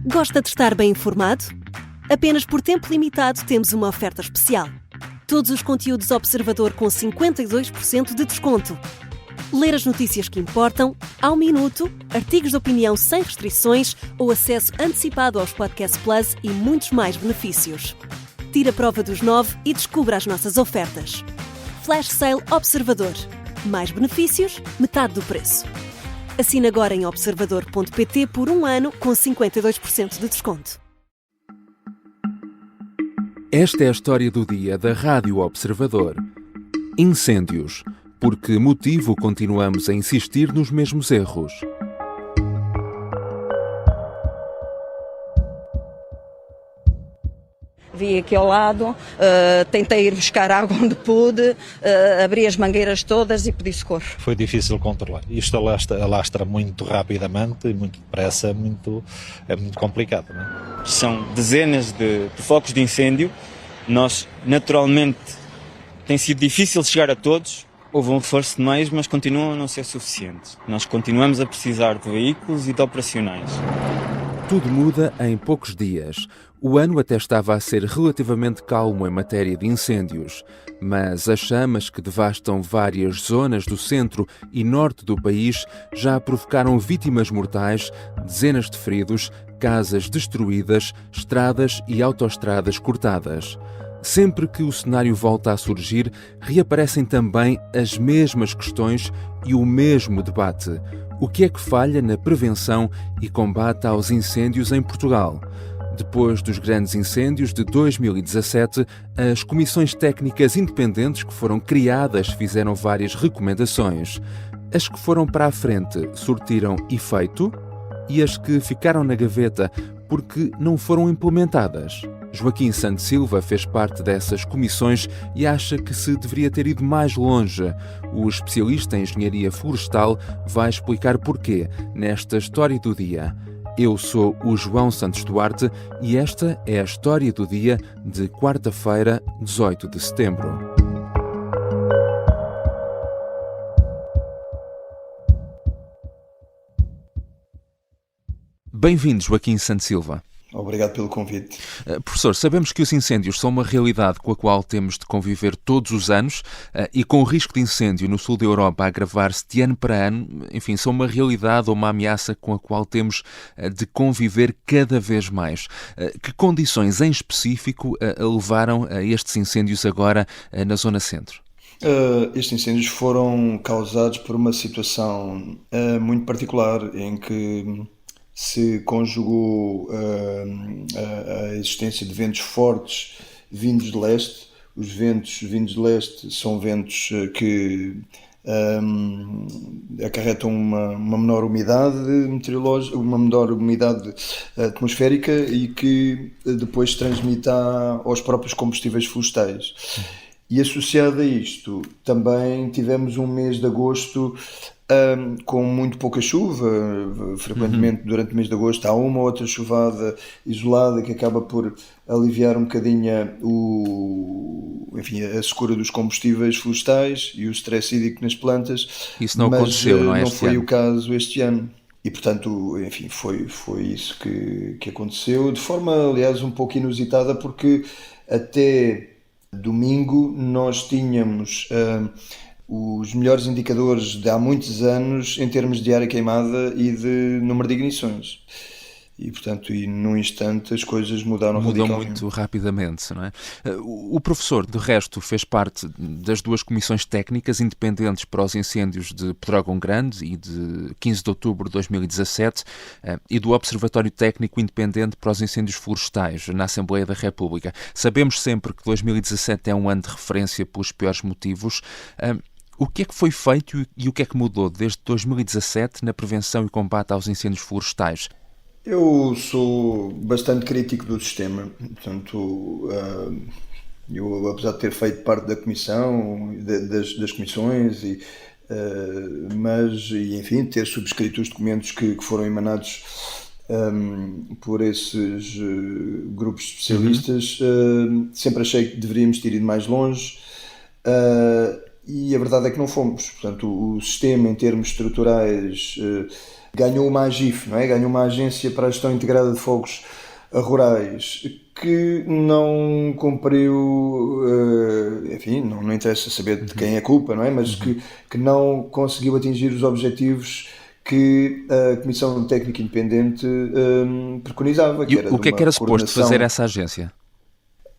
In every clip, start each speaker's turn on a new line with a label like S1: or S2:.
S1: Gosta de estar bem informado? Apenas por tempo limitado temos uma oferta especial. Todos os conteúdos Observador com 52% de desconto. Ler as notícias que importam, ao minuto, artigos de opinião sem restrições ou acesso antecipado aos Podcast Plus e muitos mais benefícios. Tire a prova dos 9 e descubra as nossas ofertas. Flash Sale Observador. Mais benefícios, metade do preço. Assine agora em observador.pt por 1 ano com 52% de desconto.
S2: Esta é a história do dia da Rádio Observador. Incêndios. Por que motivo continuamos a insistir nos mesmos erros?
S3: Vi aqui ao lado, tentei ir buscar água onde pude, abri as mangueiras todas e pedi socorro.
S4: Foi difícil controlar. Isto alastra muito rapidamente e muito depressa, é muito complicado. Não é?
S5: São dezenas de focos de incêndio. Nós, naturalmente, tem sido difícil chegar a todos. Houve um reforço de meios, mas continuam a não ser suficientes. Nós continuamos a precisar de veículos e de operacionais.
S2: Tudo muda em poucos dias. O ano até estava a ser relativamente calmo em matéria de incêndios, mas as chamas que devastam várias zonas do centro e norte do país já provocaram vítimas mortais, dezenas de feridos, casas destruídas, estradas e autoestradas cortadas. Sempre que o cenário volta a surgir, reaparecem também as mesmas questões e o mesmo debate. O que é que falha na prevenção e combate aos incêndios em Portugal? Depois dos grandes incêndios de 2017, as comissões técnicas independentes que foram criadas fizeram várias recomendações. As que foram para a frente surtiram efeito e as que ficaram na gaveta porque não foram implementadas. Joaquim Santos Silva fez parte dessas comissões e acha que se deveria ter ido mais longe. O especialista em engenharia florestal vai explicar porquê nesta História do Dia. Eu sou o João Santos Duarte e esta é a História do Dia de quarta-feira, 18 de setembro. Bem-vindo, Joaquim Santos Silva.
S6: Obrigado pelo convite.
S2: Professor, sabemos que os incêndios são uma realidade com a qual temos de conviver todos os anos e com o risco de incêndio no sul da Europa a agravar-se de ano para ano, enfim, são uma realidade ou uma ameaça com a qual temos de conviver cada vez mais. Que condições em específico levaram a estes incêndios agora na zona centro?
S6: Estes incêndios foram causados por uma situação muito particular em que se conjugou a existência de ventos fortes vindos de leste. Os ventos vindos de leste são ventos que acarretam uma menor umidade meteorológica, uma menor umidade atmosférica e que depois se transmite aos próprios combustíveis florestais. E associado a isto, também tivemos um mês de agosto com muito pouca chuva. Frequentemente durante o mês de agosto há uma ou outra chuvada isolada que acaba por aliviar um bocadinho a secura dos combustíveis florestais e o stress hídrico nas plantas.
S2: Isso não aconteceu, não é?
S6: Não foi o caso este ano. E, portanto, enfim, foi isso que aconteceu, de forma, aliás, um pouco inusitada, porque até domingo nós tínhamos os melhores indicadores de há muitos anos em termos de área queimada e de número de ignições. E, portanto, num instante as coisas mudaram radicalmente.
S2: Muito rapidamente, não é? O professor, de resto, fez parte das duas comissões técnicas independentes para os incêndios de Pedrógão Grande e de 15 de outubro de 2017 e do Observatório Técnico Independente para os Incêndios Florestais na Assembleia da República. Sabemos sempre que 2017 é um ano de referência pelos piores motivos. O que é que foi feito e o que é que mudou desde 2017 na prevenção e combate aos incêndios florestais?
S6: Eu sou bastante crítico do sistema, portanto, eu, apesar de ter feito parte da comissão, das comissões, mas enfim, ter subscrito os documentos que foram emanados por esses grupos de especialistas, sempre achei que deveríamos ter ido mais longe. E a verdade é que não fomos. Portanto, o sistema em termos estruturais ganhou uma AGIF, não é? Ganhou uma Agência para a Gestão Integrada de Fogos Rurais, que não cumpriu, enfim, não interessa saber de quem é a culpa, não é? Mas que não conseguiu atingir os objetivos que a Comissão Técnica Independente preconizava.
S2: E o que é que era suposto fazer essa agência?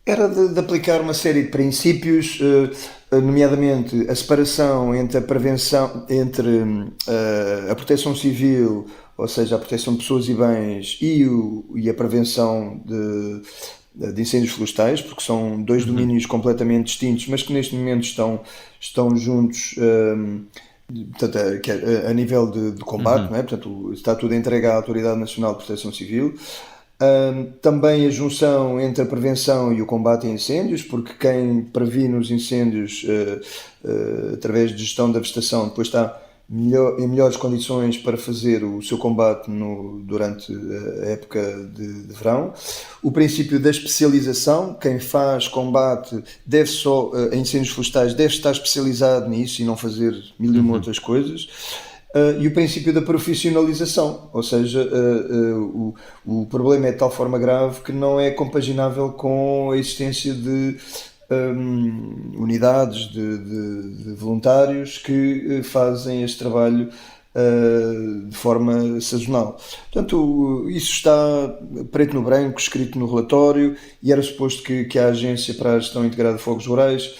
S6: Era de aplicar uma série de princípios, nomeadamente a separação entre a prevenção, entre a proteção civil, ou seja, a proteção de pessoas e bens, e a prevenção de incêndios florestais, porque são dois domínios completamente distintos, mas que neste momento estão juntos, portanto, a nível de combate, não é? Portanto, está tudo entregue à Autoridade Nacional de Proteção Civil. Também a junção entre a prevenção e o combate a incêndios, porque quem previne os incêndios através de gestão da vegetação depois está em melhores condições para fazer o seu combate durante a época de verão. O princípio da especialização, quem faz combate a incêndios florestais deve estar especializado nisso e não fazer mil e uma outras coisas. E o princípio da profissionalização, ou seja, o problema é de tal forma grave que não é compaginável com a existência de unidades de voluntários que fazem este trabalho de forma sazonal. Portanto, isso está preto no branco, escrito no relatório, e era suposto que a Agência para a Gestão Integrada de Fogos Rurais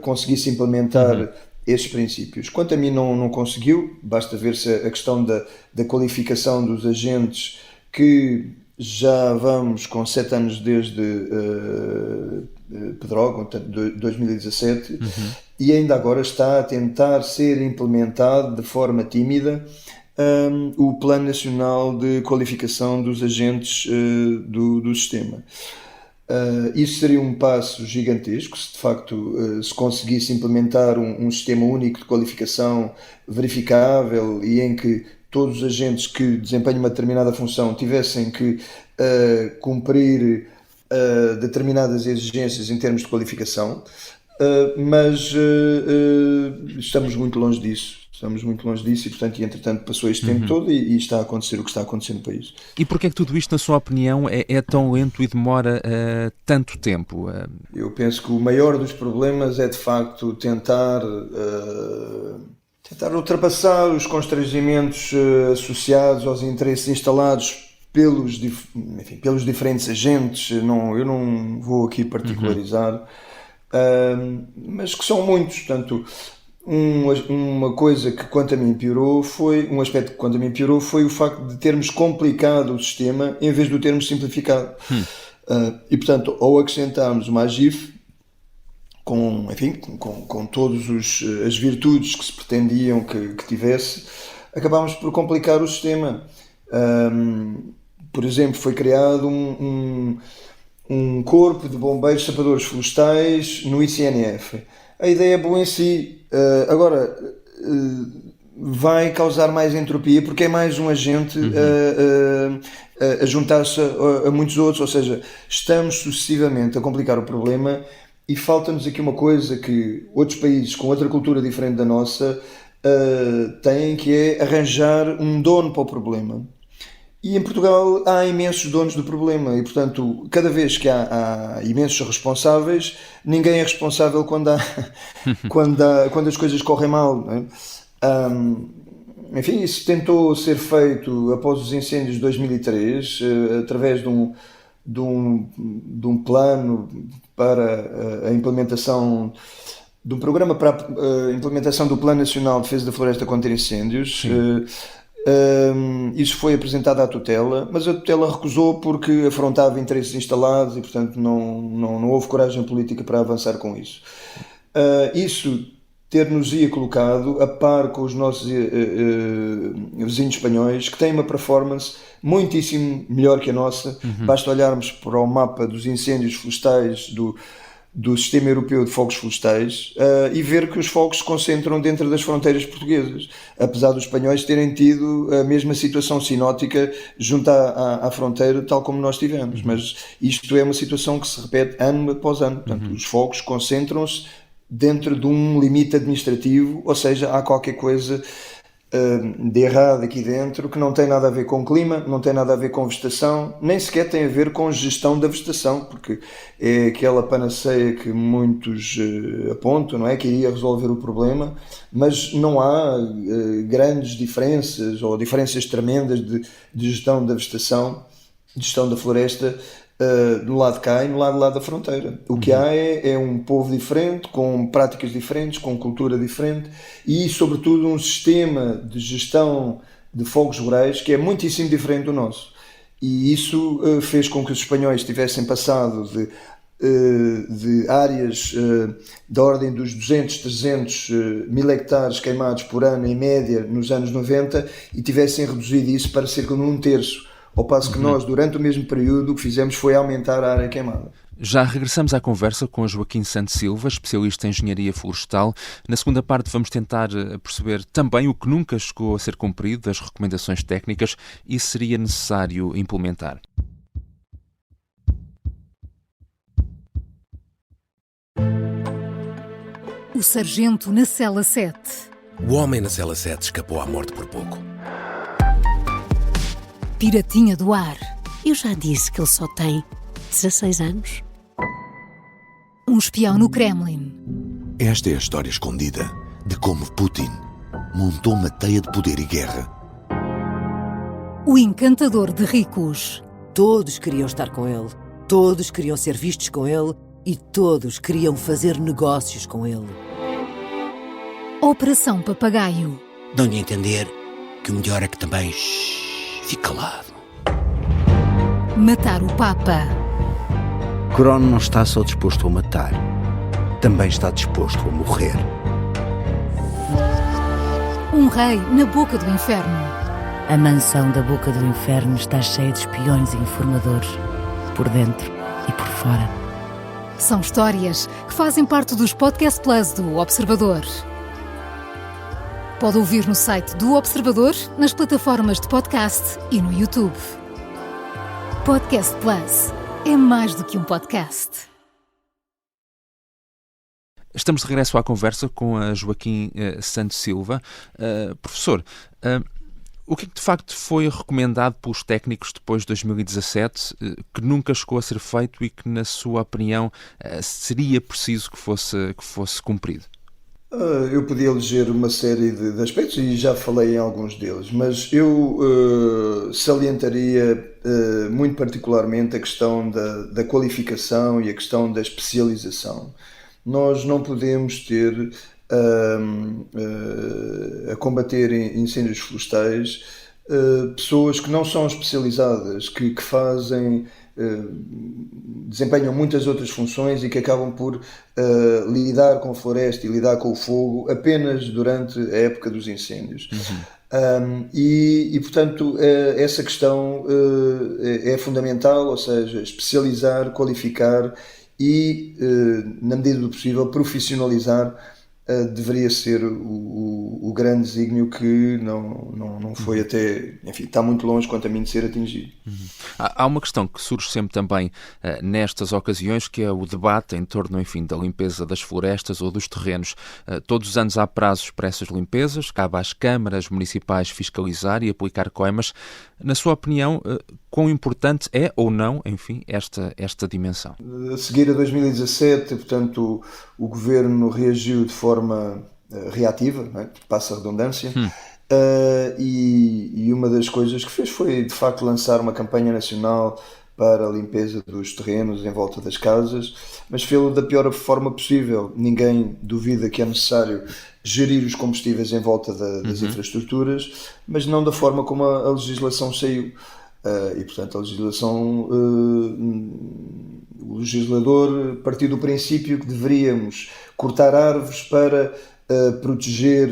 S6: conseguisse implementar esses princípios. Quanto a mim não conseguiu, basta ver-se a questão da qualificação dos agentes, que já vamos com 7 anos desde Pedrógão, portanto 2017, e ainda agora está a tentar ser implementado de forma tímida o Plano Nacional de Qualificação dos Agentes do Sistema. Isso seria um passo gigantesco se de facto se conseguisse implementar um sistema único de qualificação verificável e em que todos os agentes que desempenham uma determinada função tivessem que cumprir determinadas exigências em termos de qualificação, mas estamos muito longe disso. E, portanto, entretanto, passou este tempo todo e está a acontecer o que está a acontecer no país.
S2: E porquê é que tudo isto, na sua opinião, é tão lento e demora tanto tempo?
S6: Eu penso que o maior dos problemas é, de facto, tentar ultrapassar os constrangimentos associados aos interesses instalados pelos diferentes agentes. Eu não vou aqui particularizar, mas que são muitos. Portanto, uma coisa que quanto a mim piorou foi o facto de termos complicado o sistema em vez de o termos simplificado. E portanto, ao acrescentarmos uma AGIF com todas as virtudes que se pretendiam que tivesse, acabámos por complicar o sistema. Por exemplo, foi criado um corpo de bombeiros sapadores florestais no ICNF. A ideia é boa em si, agora vai causar mais entropia porque é mais um agente a juntar-se a muitos outros, ou seja, estamos sucessivamente a complicar o problema e falta-nos aqui uma coisa que outros países com outra cultura diferente da nossa têm, que é arranjar um dono para o problema. E em Portugal há imensos donos do problema e, portanto, cada vez que há imensos responsáveis, ninguém é responsável quando as coisas correm mal, não é? Enfim, isso tentou ser feito após os incêndios de 2003, através de um plano para a implementação de um programa para a implementação do Plano Nacional de Defesa da Floresta contra Incêndios. Isso foi apresentado à tutela, mas a tutela recusou porque afrontava interesses instalados e, portanto, não houve coragem política para avançar com isso. Isso ter-nos-ia colocado a par com os nossos vizinhos espanhóis, que têm uma performance muitíssimo melhor que a nossa. Basta olharmos para o mapa dos incêndios florestais do Sistema Europeu de Fogos Florestais e ver que os fogos se concentram dentro das fronteiras portuguesas, apesar dos espanhóis terem tido a mesma situação sinótica junto à fronteira, tal como nós tivemos. Mas isto é uma situação que se repete ano após ano. Portanto, os fogos concentram-se dentro de um limite administrativo, ou seja, há qualquer coisa de errado aqui dentro, que não tem nada a ver com clima, não tem nada a ver com vegetação, nem sequer tem a ver com gestão da vegetação, porque é aquela panaceia que muitos apontam, não é? Que iria resolver o problema, mas não há grandes diferenças ou diferenças tremendas de gestão da vegetação, de gestão da floresta, do lado de cá e no lado lá da fronteira. O que há é um povo diferente, com práticas diferentes, com cultura diferente e, sobretudo, um sistema de gestão de fogos rurais que é muitíssimo diferente do nosso. E isso fez com que os espanhóis tivessem passado de áreas da ordem dos 200, 300 mil hectares queimados por ano, em média, nos anos 90, e tivessem reduzido isso para cerca de 1/3. Ao passo que nós, durante o mesmo período, o que fizemos foi aumentar a área queimada.
S2: Já regressamos à conversa com Joaquim Santos Silva, especialista em engenharia florestal. Na segunda parte vamos tentar perceber também o que nunca chegou a ser cumprido das recomendações técnicas e seria necessário implementar.
S7: O sargento na cela 7.
S8: O homem na cela 7 escapou à morte por pouco.
S7: Piratinha do ar.
S9: Eu já disse que ele só tem 16 anos.
S7: Um espião no Kremlin.
S10: Esta é a história escondida de como Putin montou uma teia de poder e guerra.
S7: O encantador de ricos.
S9: Todos queriam estar com ele. Todos queriam ser vistos com ele. E todos queriam fazer negócios com ele.
S7: Operação Papagaio.
S8: Dão-lhe a entender que o melhor é que também fique calado.
S7: Matar o Papa.
S11: Crono não está só disposto a matar, também está disposto a morrer.
S7: Um rei na boca do inferno.
S9: A mansão da boca do inferno está cheia de espiões e informadores, por dentro e por fora.
S7: São histórias que fazem parte dos Podcast Plus do Observador. Pode ouvir no site do Observador, nas plataformas de podcast e no YouTube. Podcast Plus é mais do que um podcast.
S2: Estamos de regresso à conversa com a Joaquim Santos Silva. Professor, o que de facto foi recomendado pelos técnicos depois de 2017 que nunca chegou a ser feito e que, na sua opinião, seria preciso que fosse cumprido?
S6: Eu podia eleger uma série de aspectos e já falei em alguns deles, mas eu salientaria muito particularmente a questão da qualificação e a questão da especialização. Nós não podemos ter a combater incêndios florestais pessoas que não são especializadas, que fazem, desempenham muitas outras funções e que acabam por lidar com a floresta e lidar com o fogo apenas durante a época dos incêndios. Portanto, essa questão é fundamental, ou seja, especializar, qualificar e, na medida do possível, profissionalizar deveria ser o grande desígnio que não foi até... Enfim, está muito longe quanto a mim de ser atingido.
S2: Há uma questão que surge sempre também nestas ocasiões, que é o debate em torno, enfim, da limpeza das florestas ou dos terrenos. Todos os anos há prazos para essas limpezas, cabe às câmaras municipais fiscalizar e aplicar coimas. Na sua opinião, quão importante é ou não, enfim, esta dimensão?
S6: A seguir a 2017, portanto, o Governo reagiu de forma reativa, não é? Passa a redundância, e uma das coisas que fez foi, de facto, lançar uma campanha nacional para a limpeza dos terrenos em volta das casas, mas fê-lo da pior forma possível. Ninguém duvida que é necessário gerir os combustíveis em volta das infraestruturas, mas não da forma como a legislação saiu. E, portanto, a legislação, o legislador partiu do princípio que deveríamos cortar árvores para proteger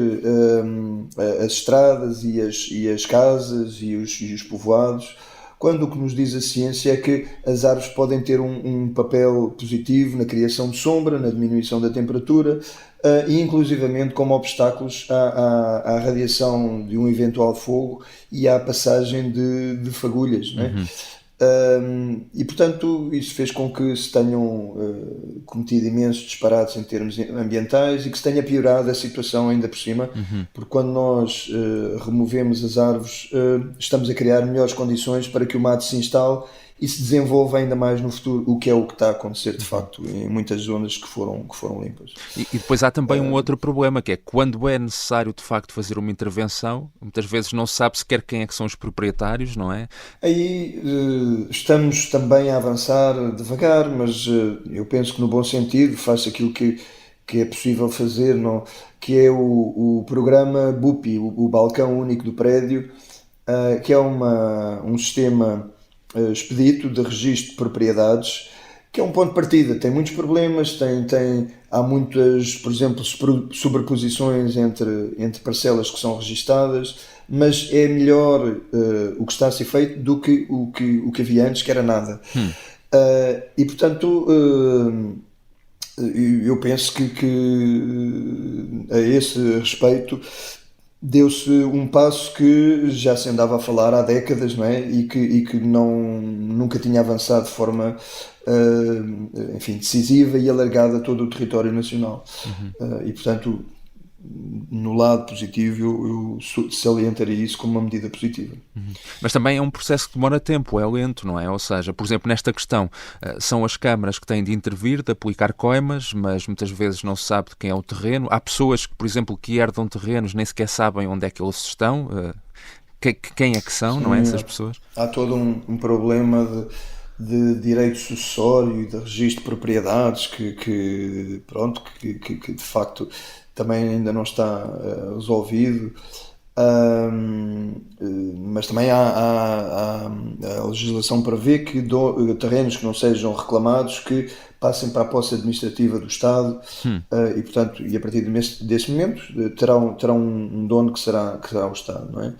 S6: as estradas e as casas e os povoados, quando o que nos diz a ciência é que as árvores podem ter um papel positivo na criação de sombra, na diminuição da temperatura e inclusivamente como obstáculos à radiação de um eventual fogo e à passagem de fagulhas, não é? E portanto isso fez com que se tenham cometido imensos disparates em termos ambientais e que se tenha piorado a situação ainda por cima, porque quando nós removemos as árvores estamos a criar melhores condições para que o mato se instale e se desenvolva ainda mais no futuro, o que está a acontecer de facto em muitas zonas que foram limpas.
S2: E depois há também um outro problema, que é quando é necessário de facto fazer uma intervenção, muitas vezes não se sabe sequer quem é que são os proprietários, não é?
S6: Aí estamos também a avançar devagar, mas eu penso que no bom sentido faz aquilo que é possível fazer, não? Que é o programa BUPI, o Balcão Único do Prédio, que é um sistema expedito de registro de propriedades, que é um ponto de partida. Tem muitos problemas, há muitas, por exemplo, sobreposições entre parcelas que são registadas, mas é melhor o que está a ser feito do que o que havia antes, que era nada. E portanto eu penso que a esse respeito deu-se um passo que já se andava a falar há décadas, não é? E que nunca tinha avançado de forma decisiva e alargada a todo o território nacional. E portanto, no lado positivo, eu salientaria isso como uma medida positiva.
S2: Mas também é um processo que demora tempo, é lento, não é? Ou seja, por exemplo, nesta questão, são as câmaras que têm de intervir, de aplicar coimas, mas muitas vezes não se sabe de quem é o terreno. Há pessoas que, por exemplo, que herdam terrenos, nem sequer sabem onde é que eles estão. Quem é que são, não é? Essas pessoas?
S6: Há todo um problema de direito sucessório e de registro de propriedades que de facto também ainda não está resolvido, mas também há a legislação prevê que terrenos que não sejam reclamados que passem para a posse administrativa do Estado, e portanto, a partir desse momento terão um dono que será o Estado, não é?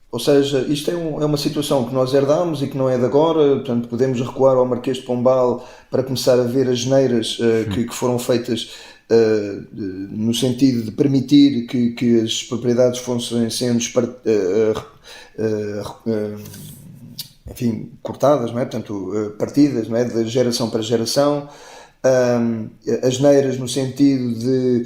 S6: Ou seja, isto é uma situação que nós herdámos e que não é de agora, portanto podemos recuar ao Marquês de Pombal para começar a ver as geneiras que foram feitas no sentido de permitir que as propriedades fossem sendo cortadas, não é? Portanto, partidas, não é? De geração para geração, as geneiras no sentido de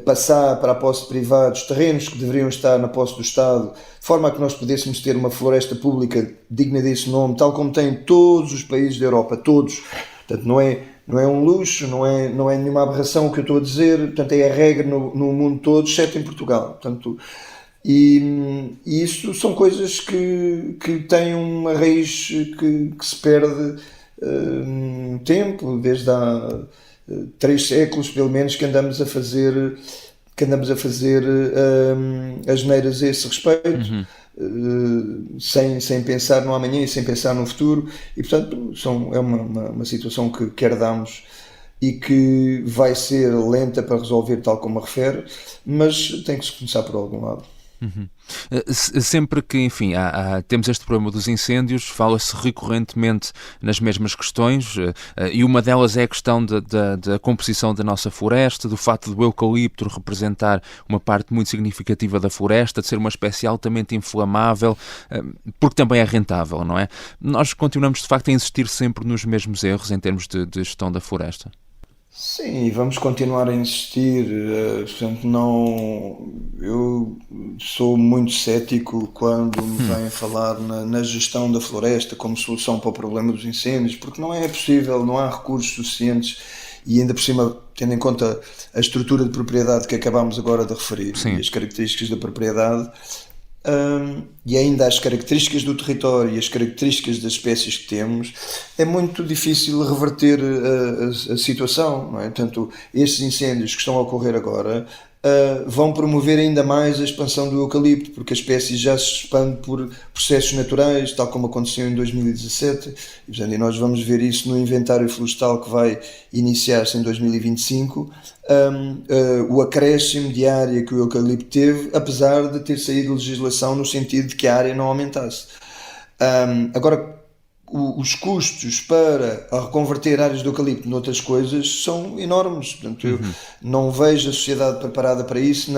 S6: passar para a posse de privados terrenos que deveriam estar na posse do Estado, de forma a que nós pudéssemos ter uma floresta pública digna desse nome, tal como tem todos os países da Europa, todos. Portanto, não é um luxo, não é nenhuma aberração o que eu estou a dizer, portanto é a regra no mundo todo, exceto em Portugal. Portanto, e isso são coisas que têm uma raiz que se perde no tempo, desde há 3 séculos pelo menos que andamos a fazer as geneiras a esse respeito. Sem pensar no amanhã e sem pensar no futuro, e portanto é uma situação que herdamos e que vai ser lenta para resolver, tal como a refere, mas tem que se começar por algum lado.
S2: Sempre que, enfim, temos este problema dos incêndios, fala-se recorrentemente nas mesmas questões, e uma delas é a questão da composição da nossa floresta, do facto do eucalipto representar uma parte muito significativa da floresta, de ser uma espécie altamente inflamável, porque também é rentável, não é? Nós continuamos de facto a insistir sempre nos mesmos erros em termos de gestão da floresta.
S6: Sim, e vamos continuar a insistir, portanto eu sou muito cético quando me vêm falar na gestão da floresta como solução para o problema dos incêndios, porque não é possível, não há recursos suficientes e ainda por cima, tendo em conta a estrutura de propriedade que acabámos agora de referir, e as características da propriedade, e ainda as características do território e as características das espécies que temos, é muito difícil reverter a situação, não é? Portanto, estes incêndios que estão a ocorrer agora vão promover ainda mais a expansão do eucalipto, porque a espécie já se expande por processos naturais, tal como aconteceu em 2017, e nós vamos ver isso no inventário florestal que vai iniciar-se em 2025, o acréscimo de área que o eucalipto teve, apesar de ter saído legislação no sentido de que a área não aumentasse. Agora, os custos para reconverter áreas de eucalipto noutras coisas são enormes, portanto eu não vejo a sociedade preparada para isso,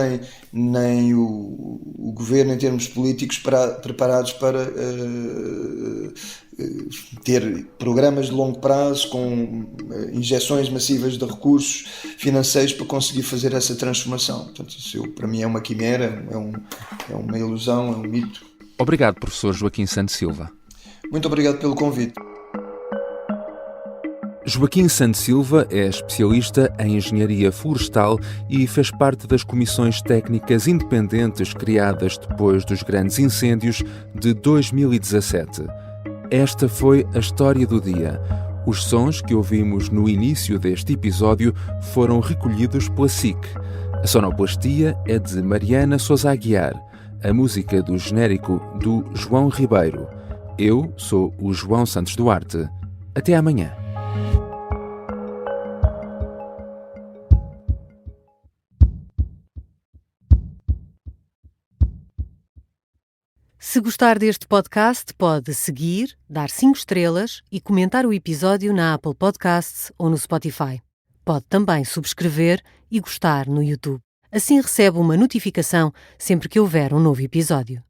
S6: nem o governo em termos políticos preparados para ter programas de longo prazo com injeções massivas de recursos financeiros para conseguir fazer essa transformação. Portanto, isso para mim é uma quimera, é uma ilusão, é um mito.
S2: Obrigado, professor Joaquim Santos Silva.
S6: Muito obrigado pelo convite.
S2: Joaquim Santos Silva é especialista em engenharia florestal e fez parte das comissões técnicas independentes criadas depois dos grandes incêndios de 2017. Esta foi a história do dia. Os sons que ouvimos no início deste episódio foram recolhidos pela SIC. A sonoplastia é de Mariana Sousa Aguiar. A música do genérico do João Ribeiro. Eu sou o João Santos Duarte. Até amanhã.
S1: Se gostar deste podcast, pode seguir, dar 5 estrelas e comentar o episódio na Apple Podcasts ou no Spotify. Pode também subscrever e gostar no YouTube. Assim recebe uma notificação sempre que houver um novo episódio.